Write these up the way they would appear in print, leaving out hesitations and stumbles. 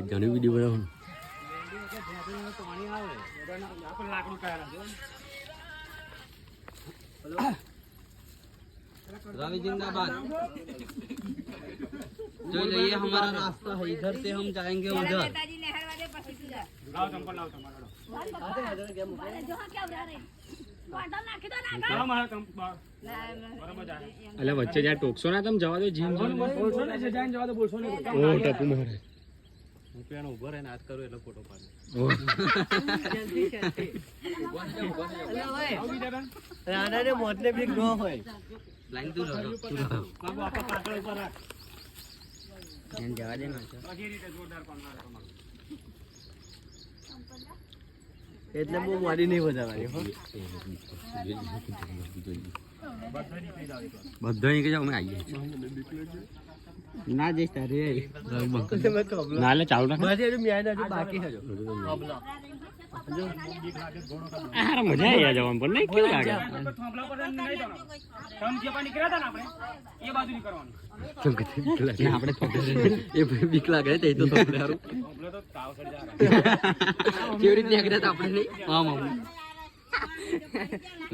જાણી વિડીયો બનાવો रवि जिंदाबाद। जो ये हमारा रास्ता है, इधर से हम जाएंगे उधर। અલે વચ્ચે જ્યાં ટોકશો ના તમે જવા દો જીમ બોલશો ને જઈને જવા દો બોલશો ને ઓ ટપુ મારે હું પેનો ઉભો રહીને હાથ કરું એટલે ફોટો પાડું રાણાને મોતને બી ન હોય લાઈન તું રહો બાબુ આપા પાછળ ઉપર રાખ એમ જવા દે ના બધી રીતે જોરદાર કોણ મારે તમારું એટલે બહુ મોડી નહીં વધારવાની હો બધા નીકળી જાવ અમે આવીએ ના જઈશ તારે ના એટલે ચાલુ રાખ બધી એનું મ્યાન હજુ બાકી હજો આ મજા આવી જવાનું પણ નહીં કેવું લાગે આપણે બીક લાગે તે તો કેવી રીતે નીકળે તો આપણે નહીં આમ આમ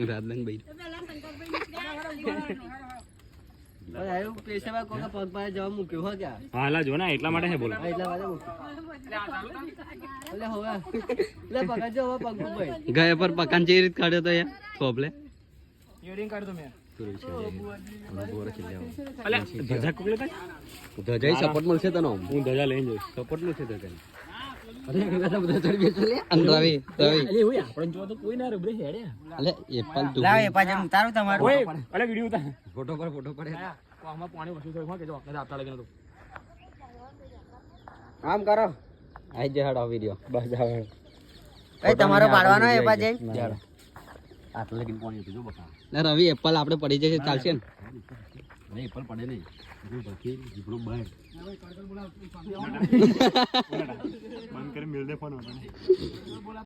રાધન ભાઈ પેશાબા કોકા પગ પાસે જવા મૂક્યો હો ક્યાં હાલા જો ને એટલા માટે હે બોલો એટલા માટે મૂક્યો એટલે હવે એટલે પગ જો હવે પગ ભાઈ ગયા પર પકાન જે રીત કાઢ્યો તો યાર થોપલે ઈયરિંગ કાઢ દો મેં ધજા કોકલે ધજા સપોર્ટ મળશે તને હું ધજા લઈને જઈશ સપોર્ટ મળશે ધજા અરે બધા ચડી બેસે લે રવિ આપણે જો તો કોઈ ના રે બ્રે હેડે અલે એપલ તું લાવ એપા જેમ તારું તમારું ઓય અલે વિડિયો ઉતાર ફોટો પડે આમાં પાણી વસુ થયું કે જો આપણે આપતા લગન તો આમ કરો આઈ જે હાડો વિડિયો બસ જાવ એ તમારો પાડવાનો એપા જેમ આટલે લગન પાણી હતું જો બકા ના રવિ એપલ આપણે પડી જશે ચાલશે ને નહીં એપલ પડે નહીં બાકી જીપડો બહાર બંધ કરી મિલ દે ફોન